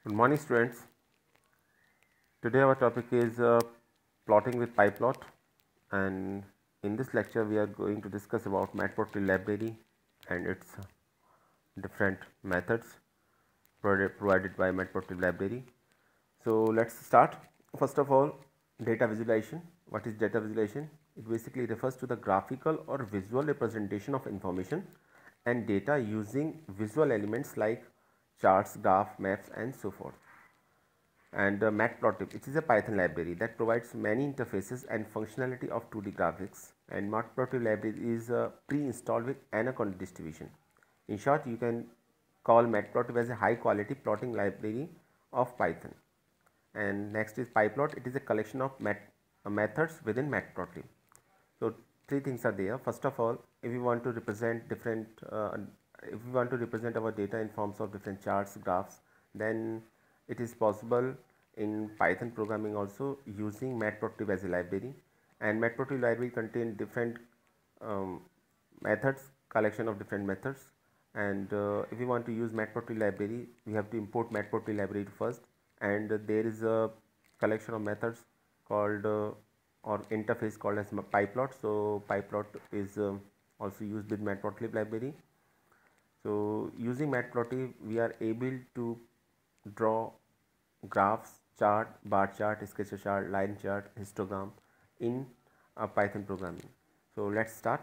Good morning, students. Today our topic is plotting with PyPlot, and in this lecture we are going to discuss about Matplotlib library and its different methods provided by Matplotlib library. So let's start. First of all, data visualization. What is data visualization? It basically refers to the graphical or visual representation of information and data using visual elements like charts, graph, maps, and so forth. And Matplotlib, which is a Python library that provides many interfaces and functionality of 2D graphics. And Matplotlib library is pre-installed with Anaconda distribution. In short, you can call Matplotlib as a high quality plotting library of Python. And next is PyPlot. It is a collection of methods within Matplotlib. So three things are there. First of all, if we want to represent our data in forms of different charts, graphs, then it is possible in Python programming also using Matplotlib as a library. And Matplotlib library contain different um, methods, collection of different methods. And if we want to use Matplotlib library, we have to import Matplotlib library first. And there is a collection of methods called or interface called as PyPlot. So PyPlot is also used with Matplotlib library. So using Matplotlib, we are able to draw graphs, chart, bar chart, sketcher chart, line chart, histogram in Python programming. So let's start.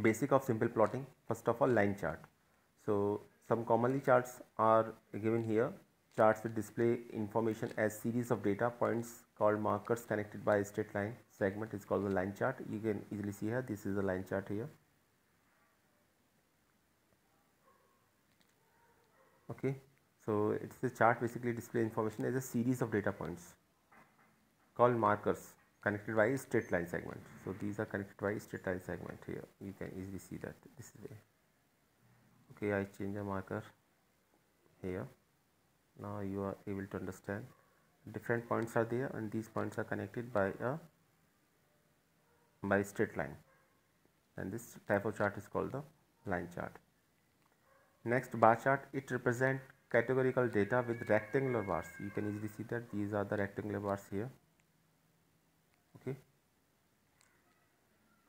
Basic of simple plotting. First of all, line chart. So some commonly charts are given here. Charts will display information as series of data points called markers connected by a straight line segment is called the line chart. You can easily see here, this is a line chart here. Okay, so it's the chart basically display information as a series of data points called markers connected by a straight line segment. So these are connected by a straight line segment here. You can easily see that this is way. Okay, I change a marker here. Now you are able to understand different points are there and these points are connected by a straight line, and this type of chart is called the line chart. Next, bar chart, it represents categorical data with rectangular bars. You can easily see that these are the rectangular bars here. Okay,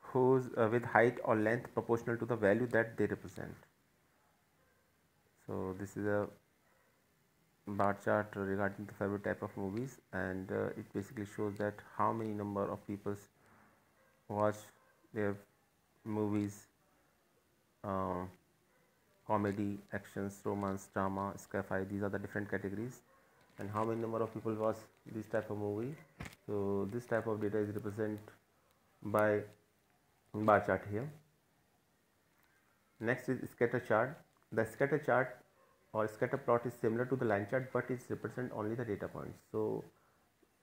whose with height or length proportional to the value that they represent. So this is a bar chart regarding the favorite type of movies, and it basically shows that how many number of people watch their movies, comedy, actions, romance, drama, sci-fi. These are the different categories, and how many number of people watch this type of movie. So this type of data is represented by bar chart here. Next is scatter chart. The scatter chart or scatter plot is similar to the line chart, but it represents only the data points. So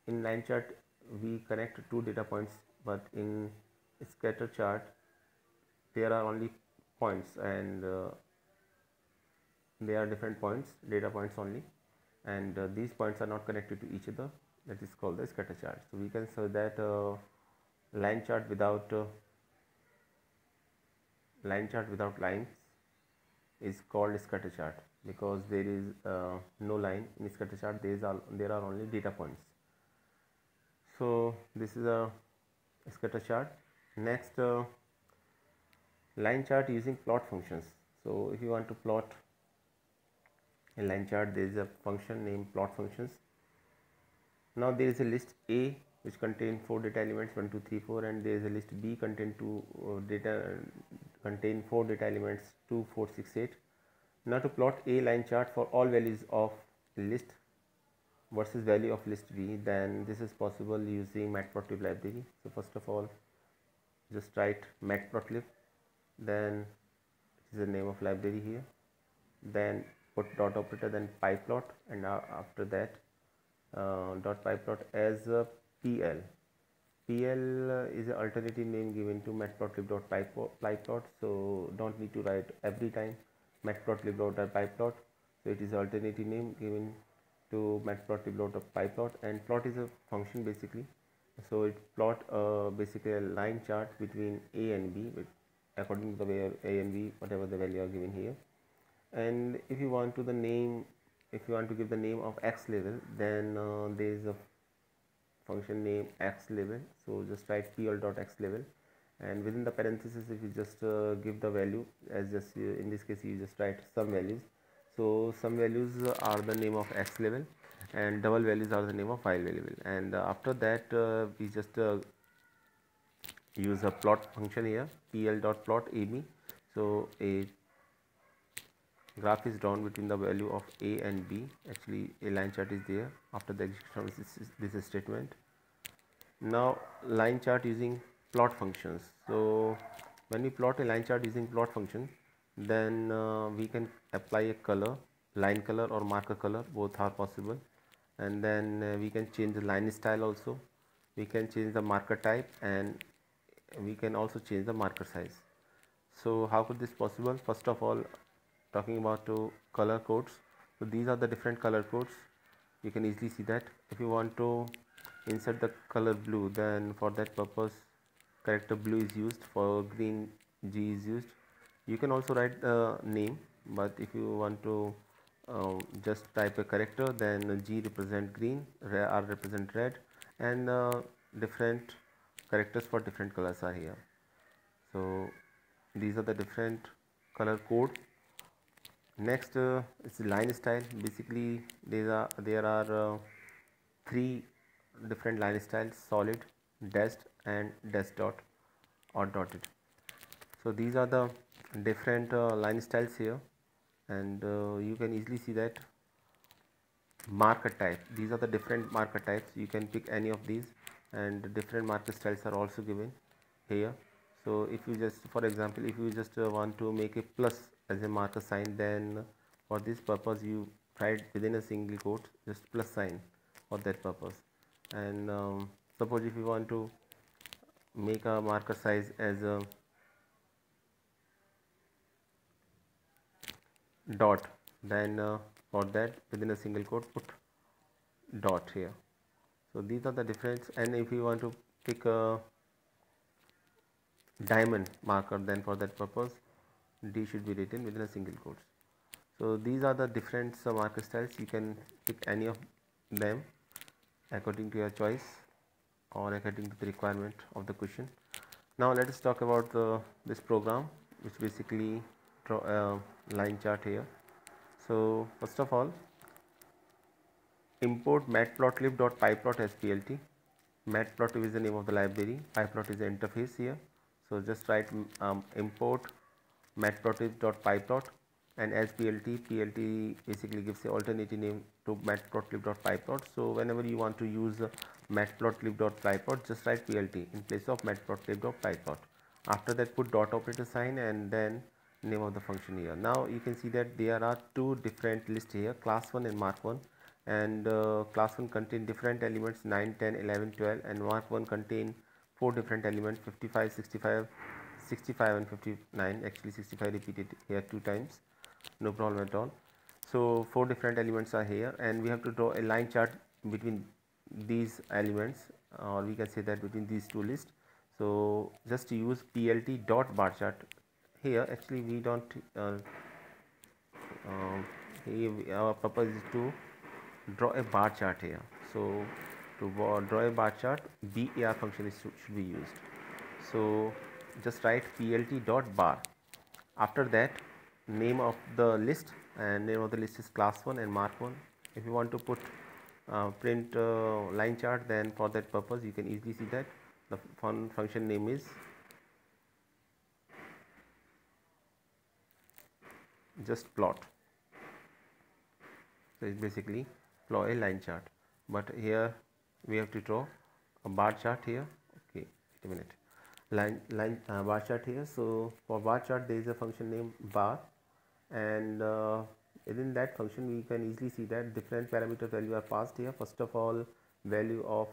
in line chart we connect two data points, but in scatter chart there are only points, and they are different points, data points only, and these points are not connected to each other. That is called the scatter chart. So we can say that line chart without lines is called scatter chart, because there is no line in scatter chart. There are only data points. So this is a scatter chart. Next, line chart using plot functions. So if you want to plot a line chart, there is a function named plot functions. Now there is a list A which contain 4 data elements 1, 2, 3, 4, and there is a list B contain 4 data elements 2, 4, 6, 8. Now to plot a line chart for all values of list versus value of list B, then this is possible using Matplotlib library. So first of all, just write Matplotlib, then this is the name of library here, then put dot operator, then pyplot, and after that dot pyplot as a PL. PL is an alternative name given to matplotlib.pyplot, so don't need to write every time matplotlib.pyplot. So it is alternative name given to matplotlib.pyplot, and plot is a function basically. So it plot basically a line chart between A and B, according to the way A and B, whatever the value are given here. And if you want to the name if you want to give the name of X level, then there is a function name X level. So just write pl.x level, and within the parenthesis, if you just give the value, as just in this case you just write some values. So some values are the name of X level, and double values are the name of Y level. And after that we just use a plot function here, pl.plot ab. So a graph is drawn between the value of a and b. Actually a line chart is there after the execution of this statement. Now line chart using plot functions. So when we plot a line chart using plot function, then we can apply a color, line color or marker color, both are possible. And then we can change the line style also, we can change the marker type, and we can also change the marker size. So how could this possible? First of all, talking about color codes. So these are the different color codes. You can easily see that. If you want to insert the color blue, then for that purpose character blue is used. For green, G is used. You can also write the name, but if you want to just type a character, then G represent green, R represent red, and different characters for different colors are here. So these are the different color code. Next is line style. Basically there are three different line styles: solid, dashed, and dash dot or dotted. So these are the different line styles here, and you can easily see that. Marker type, these are the different marker types. You can pick any of these, and different marker styles are also given here. So if you just, for example, if you just want to make a plus as a marker sign, then for this purpose you write within a single quote just plus sign for that purpose. And suppose if you want to make a marker size as a dot, then for that within a single quote put dot here. So these are the difference. And if you want to pick a diamond marker, then for that purpose D should be written within a single quote. So these are the different marker styles. You can pick any of them according to your choice or according to the requirement of the question. Now let us talk about this program, which basically draw a line chart here. So first of all, import matplotlib.pyplot as PLT. Matplotlib is the name of the library, pyplot is the interface here. So just write import matplotlib.pyplot and as PLT. PLT basically gives a alternative name to matplotlib.pyplot. So whenever you want to use matplotlib.pyplot, just write PLT in place of matplotlib.pyplot. After that put dot operator sign and then name of the function here. Now you can see that there are two different lists here, class 1 and mark 1, and class 1 contain different elements 9, 10, 11, 12, and mark 1 contain 4 different elements 55, 65, 65 and 59. Actually 65 repeated here 2 times, no problem at all. So 4 different elements are here, and we have to draw a line chart between these elements, or we can say that between these two lists. So just use plt dot bar chart here. Actually we don't our purpose is to draw a bar chart here. So to draw a bar chart, bar function should be used. So just write plt dot bar. After that name of the list, and name of the list is class 1 and mark 1. If you want to put print line chart, then for that purpose you can easily see that the function name is just plot. So it's basically plot a line chart, but here we have to draw a bar chart here. Okay, wait a minute. Line bar chart here. So for bar chart there is a function named bar, and within that function we can easily see that different parameter value are passed here. First of all, value of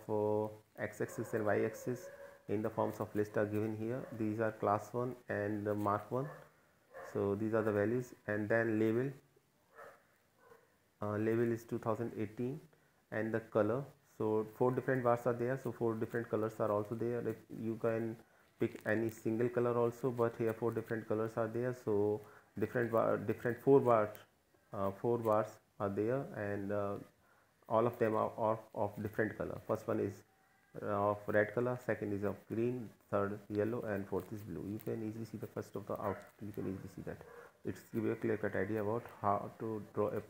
x-axis and y-axis in the forms of list are given here. These are class 1 and mark 1. So these are the values, and then label. Label is 2018, and the color. So 4 different bars are there, so 4 different colors are also there. If you can pick any single color also, but here 4 different colors are there. So different 4 bars are there, and all of them are of different color. First one is of red color, second is of green, third yellow, and fourth is blue. You can easily see the first of the out. You can easily see that. It's give you a clear cut idea about how to draw a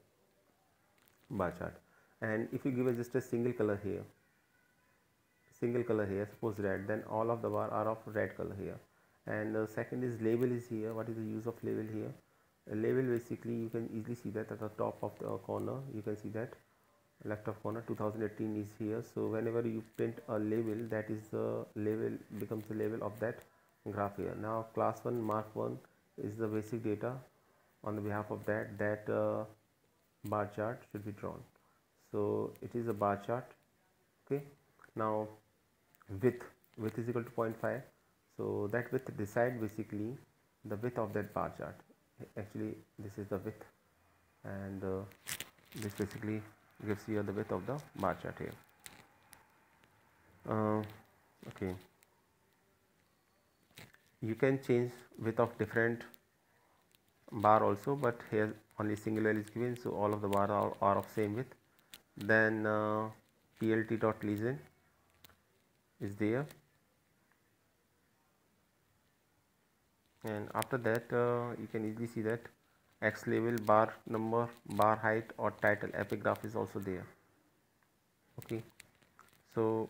bar chart. And if you give us just a single color here, suppose red, then all of the bar are of red color here. And second is label is here. What is the use of label here? A label, basically you can easily see that at the top of the corner, you can see that left of corner 2018 is here. So whenever you print a label, that is the label, becomes the label of that graph here. Now class 1 mark 1 is the basic data. On the behalf of that bar chart should be drawn. So it is a bar chart. Okay, now width is equal to 0.5. so that width decide basically the width of that bar chart. Actually this is the width, and this basically gives you the width of the bar chart here. Okay, you can change width of different bar also, but here only single value is given, so all of the bar are of same width. Then plt.legend is there, and after that you can easily see that X label, bar number, bar height, or title epigraph is also there. Okay, so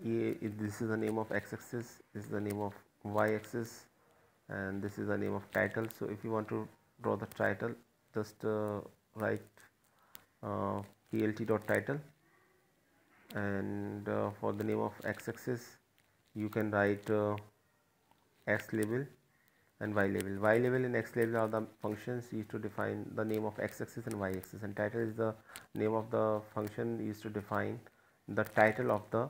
this is the name of X axis, this is the name of Y axis, and this is the name of title. So if you want to draw the title, just write plt.title, and for the name of X axis you can write X label and Y label. Y label and X label are the functions used to define the name of X axis and Y axis, and title is the name of the function used to define the title of the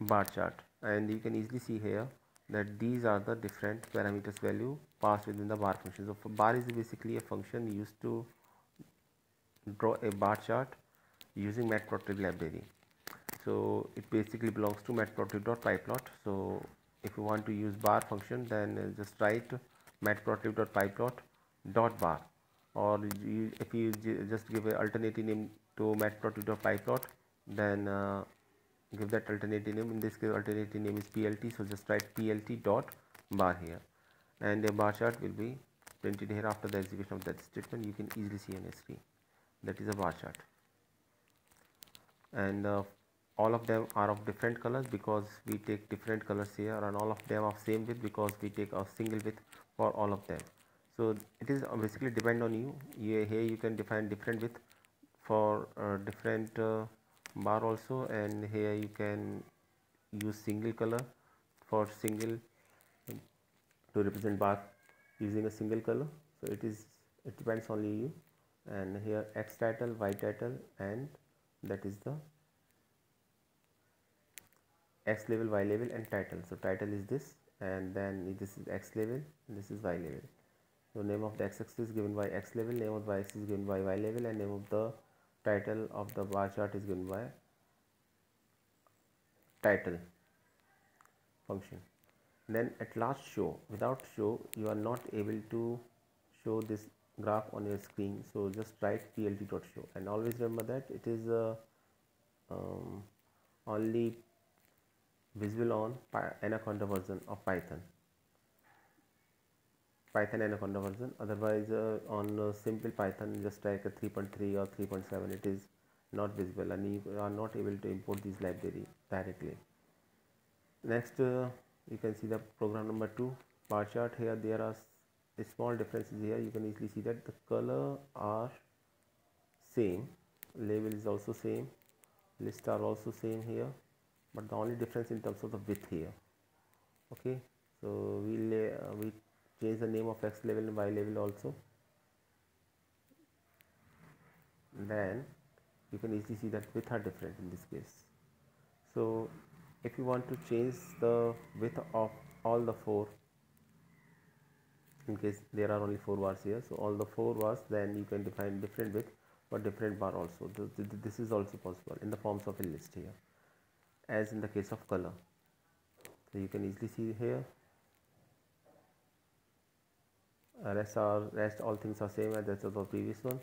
bar chart. And you can easily see here that these are the different parameters value passed within the bar function. So bar is basically a function used to draw a bar chart using matplotlib library. So it basically belongs to matplotlib.pyplot. So if you want to use bar function, then just write matplotlib.pyplot.bar, or if you just give an alternative name to matplotlib.pyplot, then give that alternative name. In this case alternative name is plt, so just write plt.bar here, and a bar chart will be printed here after the execution of that statement. You can easily see on your screen that is a bar chart, and all of them are of different colors because we take different colors here, and all of them are same width because we take a single width for all of them. So it is basically depend on you. Here you can define different width for different bar also, and here you can use single color for single to represent bar using a single color. So it depends only you. And here X title, Y title, and that is the X label, Y label, and title. So title is this, and then this is X label, and this is Y label. So name of the X axis is given by X label, name of the Y axis is given by Y label, and name of the title of the bar chart is given by title function. Then at last show. Without show you are not able to show this graph on your screen, so just write plt.show, and always remember that it is only visible on Anaconda version of Python Anaconda version. Otherwise on simple Python, just like a 3.3 or 3.7, it is not visible, and you are not able to import these library directly. Next you can see the program number 2, bar chart. Here there are small differences. Here you can easily see that the color are same, label is also same, list are also same here, but the only difference in terms of the width here. Okay, so we change the name of X label and Y label also. Then you can easily see that width are different in this case. So if you want to change the width of all the 4, in case there are only 4 bars here, so all the 4 bars, then you can define different width for different bar also. This is also possible in the forms of a list here, as in the case of color. So you can easily see here Rest all things are same as that of the previous one.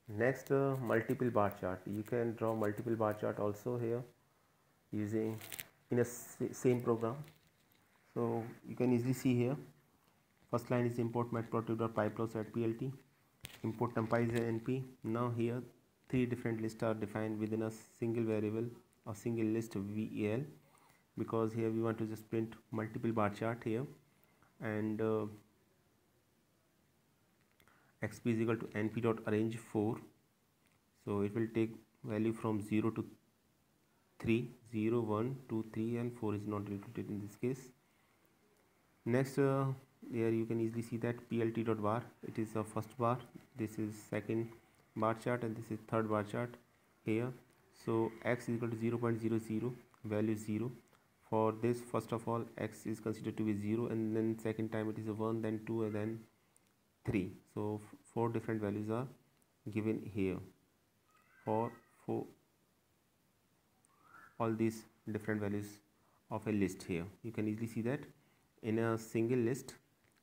Next, multiple bar chart. You can draw multiple bar chart also here using in a same program. So you can easily see here. First line is import matplotlib.pyplots@plt. Import numpy is np. Now here three different lists are defined within a single variable or single list val, because here we want to just print multiple bar chart here, and xp is equal to np.arrange 4. So it will take value from 0 to 3, 0, 1, 2, 3, and 4 is not included in this case. Next, here you can easily see that plt.bar, it is the first bar, this is second bar chart, and this is third bar chart here. So x is equal to 0.00, value 0. For this, first of all, x is considered to be 0, and then second time it is a 1, then 2, and then 3. So 4 different values are given here for all these different values of a list here. You can easily see that in a single list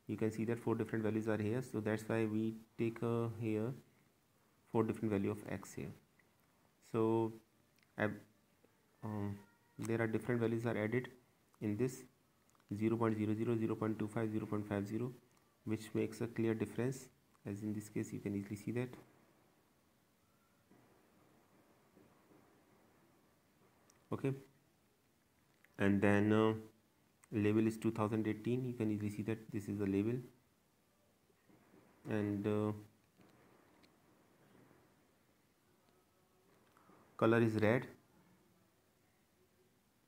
you can see that 4 different values are here. So that's why we take here 4 different value of x here. So there are different values are added in this 0.00, 0.25, 0.50, which makes a clear difference, as in this case you can easily see that. Okay, and then label is 2018. You can easily see that this is the label, and color is red.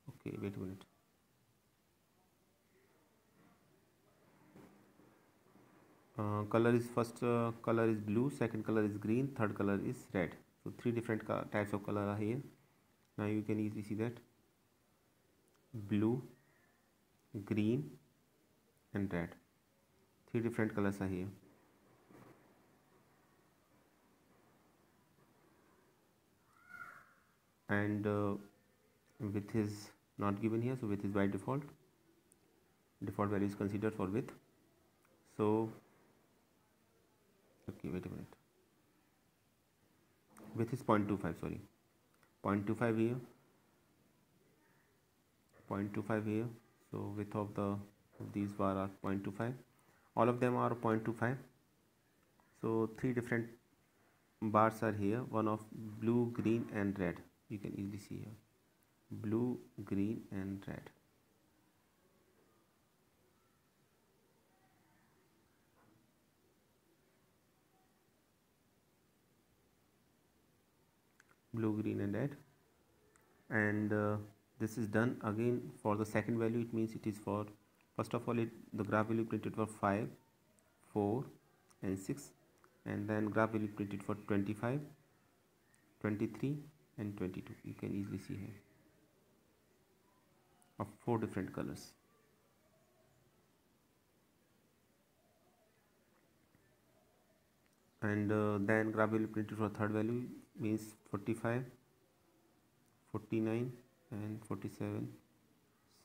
Okay, wait a minute. Color is first color is blue, second color is green, third color is red. So 3 different types of color are here. Now you can easily see that blue, green, and red. 3 different colors are here. And width is not given here, so width is by default. Default value is considered for width. So okay, wait a minute. Width is 0.25, sorry, 0.25 here, 0.25 here. So width of these bar are 0.25. All of them are 0.25. So 3 different bars are here, one of blue, green, and red. You can easily see here, blue, green, and red. Blue, green, and red. And this is done again for the second value. It means it is for, first of all, the graph value printed for 5, 4, and 6, and then graph value printed for 25, 23, and 22. You can easily see here of 4 different colors. And then graph value printed for third value means 45, 49, and 47.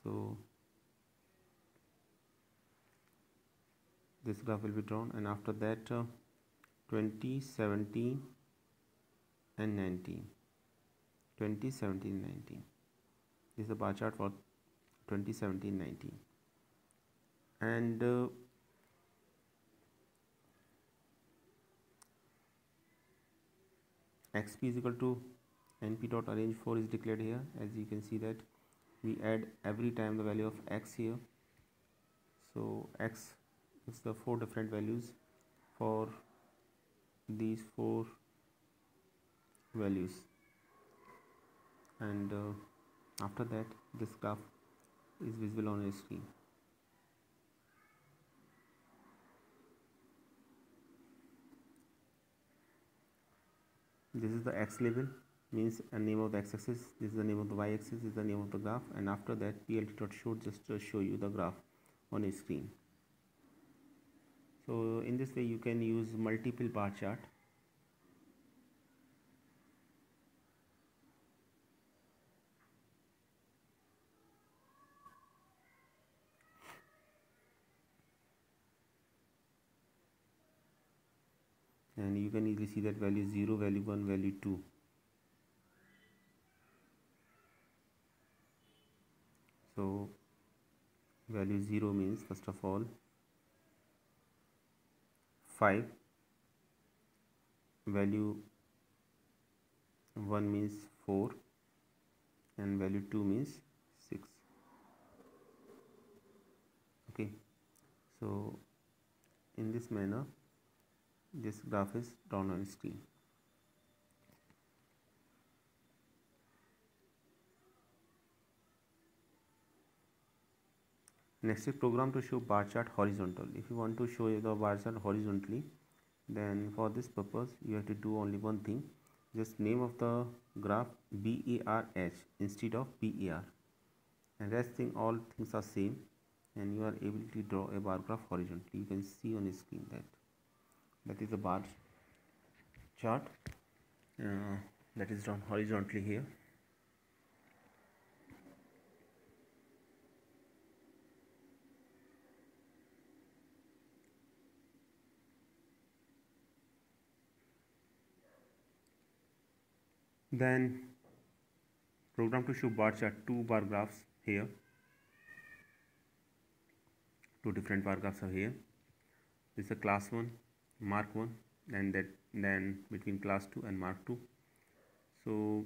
So this graph will be drawn, and after that 20, 17, and 19. 20, 17, 19. This is a bar chart for 20, 17, 19. And xp is equal to np.arrange 4 is declared here. As you can see that we add every time the value of x here. So x is the 4 different values for these 4 values, and after that this graph is visible on your screen. This is the x label, means a name of the x-axis. This is the name of the y-axis. This is the name of the graph, and after that plt.show just to show you the graph on your screen. So in this way you can use multiple bar chart. and you can easily see that value 0, value 1, value 2. So value 0 means first of all 5, value 1 means 4, and value 2 means 6. Okay, so in this manner this graph is drawn on screen. Next is program to show bar chart horizontal. If you want to show the bar chart horizontally, then for this purpose you have to do only one thing. Just name of the graph BARH instead of BAR, and rest thing all things are same, and you are able to draw a bar graph horizontally. You can see on the screen that is a bar chart that is drawn horizontally here. Then program to show bar chart, 2 bar graphs here, 2 different bar graphs are here. This is a class 1, mark 1, and then between class 2 and mark 2. So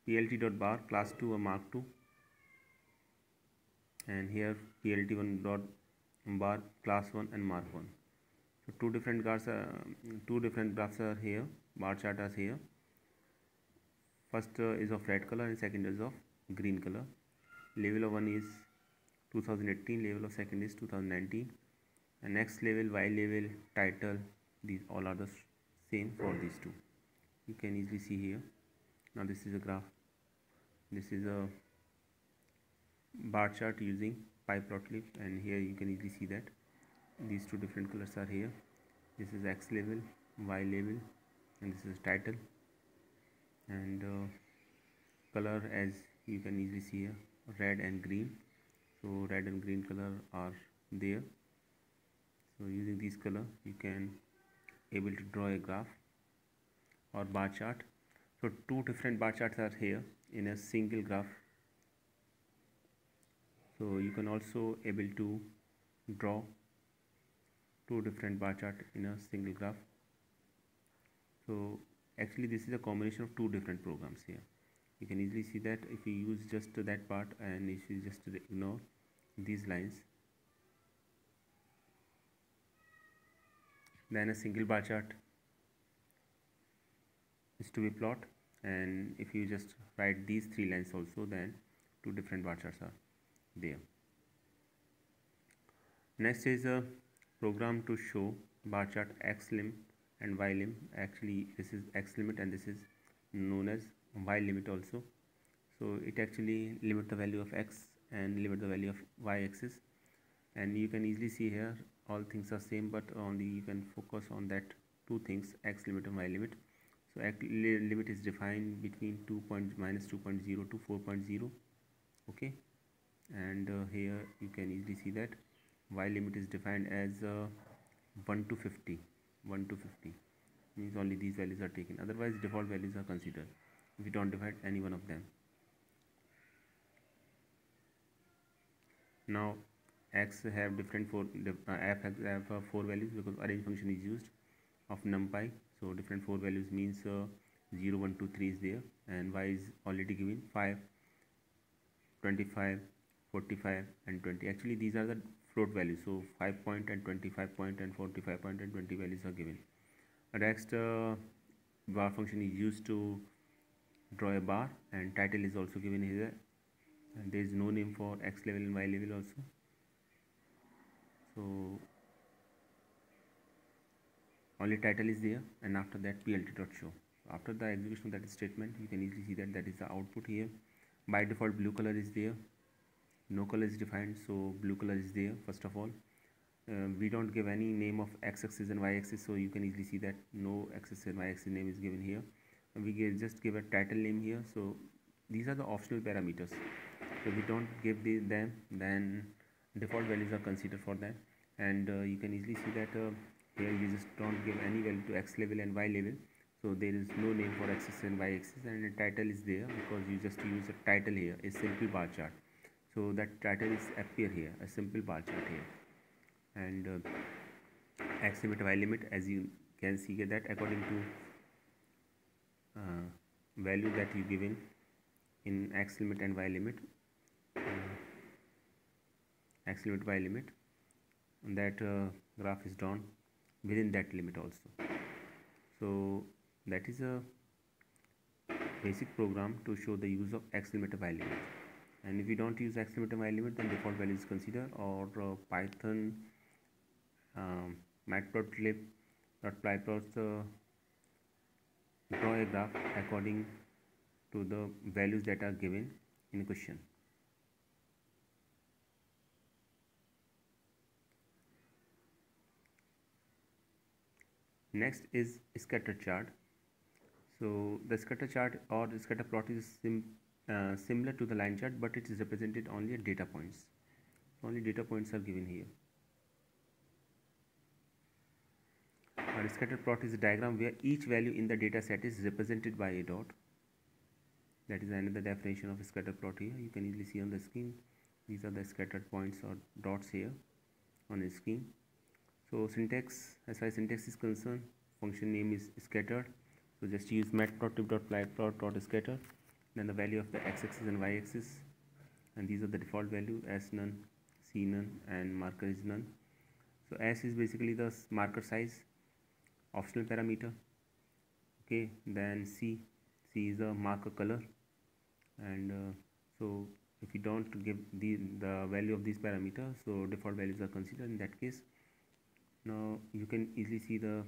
plt dot bar class 2 or mark 2, and here plt1 dot bar class 1 and mark 1. So two different graphs are here, bar chart is here. First is of red color and second is of green color. Level of one is 2018, level of second is 2019, and next level, Y level, title, these all are the same for these two. You can easily see here. Now this is a graph, this is a bar chart using pyplotly, and here you can easily see that these two different colors are here. This is X level, Y level, and this is title, and color as you can easily see here, red and green. So red and green color are there. So using this color you can able to draw a graph or bar chart. So two different bar charts are here in a single graph. So you can also able to draw two different bar chart in a single graph. So actually this is a combination of two different programs here. You can easily see that if you use just that part and if you just ignore these lines, then a single bar chart is to be plot, and if you just write these three lines also, then two different bar charts are there. Next is a program to show bar chart X lim and Y lim. Actually this is X limit and this is known as Y limit also. So it actually limit the value of X and limit the value of Y axis, and you can easily see here all things are same, but only you can focus on that two things, X limit and Y limit. So limit is defined between -2.0 to 4.0. okay, and here you can easily see that Y limit is defined as 1 to 50. 1 to 50 means only these values are taken, otherwise default values are considered if you don't divide any one of them. Now X have different f have 4 values because arrange function is used of numpy. So different 4 values means 0, 1, 2, 3 is there, and Y is already given 5, 25, 45 and 20. Actually these are the float values, so 5 point and 25 point and 45 point and 20 values are given. Next bar function is used to draw a bar, and title is also given here, and there is no name for X level and Y level also. So only title is there, and after that plt.show. After the execution of that statement, you can easily see that that is the output here. By default blue color is there, no color is defined, so blue color is there. First of all, we don't give any name of x-axis and y-axis, so you can easily see that no axis and y-axis name is given here, and we just give a title name here. So these are the optional parameters, so we don't give them, then default values are considered for that. and you can easily see that here you just don't give any value to x level and y level, so there is no name for x-axis and y-axis, and the title is there because you just use a title here, a simple bar chart. So that title is appear here, a simple bar chart here, and x limit, y limit, as you can see here, that according to value that you given in x limit and y limit, x limit, y limit, that graph is drawn within that limit also. So that is a basic program to show the use of x limit and y limit. And if you don't use x limit and y limit, then default value is considered, or Python matplotlib.pyplot draw a graph according to the values that are given in question. Next is scatter chart. So the scatter chart or the scatter plot is similar to the line chart, but it is represented only at data points. Only data points are given here. A scatter plot is a diagram where each value in the data set is represented by a dot. That is another definition of a scatter plot here. You can easily see on the screen. These are the scattered points or dots here on the screen. So syntax, as far as syntax is concerned, function name is scattered. So just use matplotlib.pyplot.scatter, then the value of the x-axis and y-axis, and these are the default value, as none, c none, and marker is none. So as is basically the marker size, optional parameter. Okay, then c is a marker color, and so if you don't give the value of these parameters, so default values are considered in that case. Now you can easily see the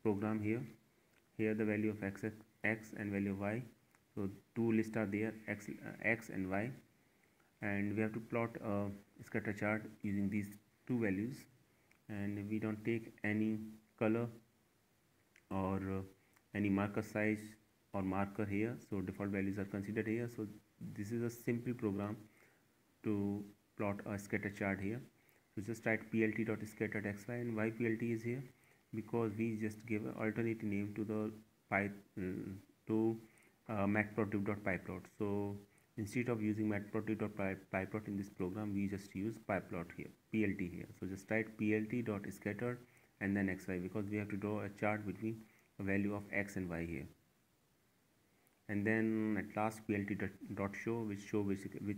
program here. Here the value of x and value of y. So two lists are there, x and y, and we have to plot a scatter chart using these two values, and we don't take any color or any marker size or marker here, so default values are considered here. So this is a simple program to plot a scatter chart here. So just write plt.scattered xy, and why plt is here, because we just give an alternate name to the matplotlib.pyplot. So instead of using matplotlib.pyplot in this program, we just use pyplot here, plt here. So just write plt.scattered and then xy, because we have to draw a chart between a value of x and y here. And then at last plt.show, which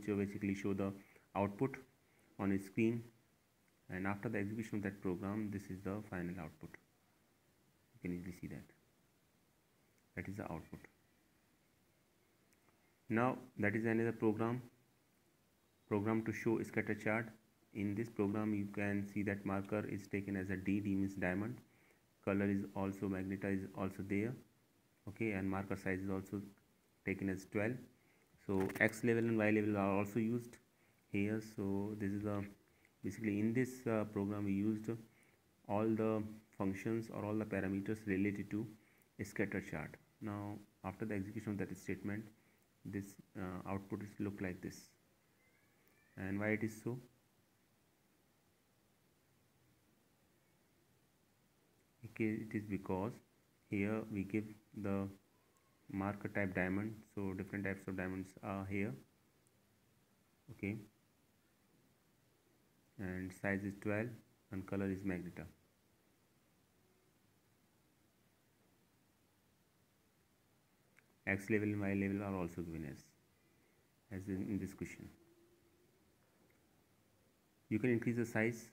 basically show the output on a screen. And after the execution of that program, this is the final output. You can easily see that. That is the output. Now that is another program to show scatter chart. In this program, you can see that marker is taken as a D means diamond. Color is also, magenta is also there. Okay, and marker size is also taken as 12. So x level and y level are also used here. So this is the basically in this program we used all the functions or all the parameters related to a scatter chart. Now after the execution of that statement, this output is look like this. And why it is so? Okay, it is because here we give the marker type diamond, so different types of diamonds are here. Okay, and size is 12 and color is magenta. X level and y level are also given as in this question. You can increase the size.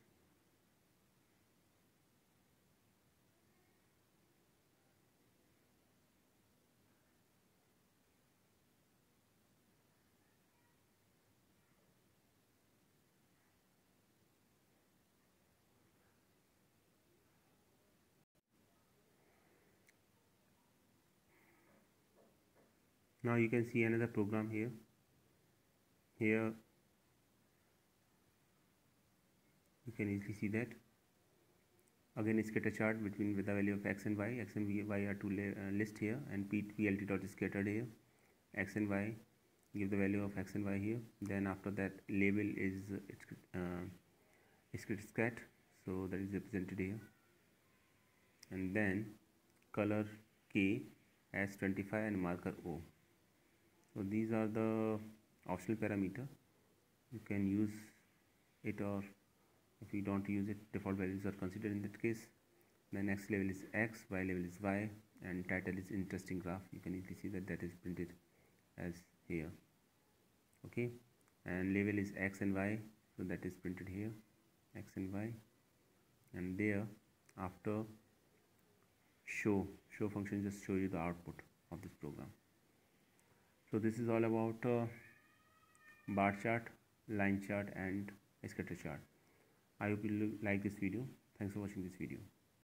Now you can see another program here. Here you can easily see that again a scatter chart between with the value of x and y. X and y are two list here, and plt.scattered here. X and y, give the value of x and y here. Then after that label is scat, so that is represented here, and then color K as 25 and marker O. So these are the optional parameter. You can use it, or if you don't use it, default values are considered in that case. The next level is X, Y level is Y, and title is interesting graph. You can easily see that that is printed as here. Okay, and label is X and Y, so that is printed here, X and Y. And there after show function just show you the output of this program. So this is all about bar chart, line chart, and scatter chart. I hope you like this video. Thanks for watching this video.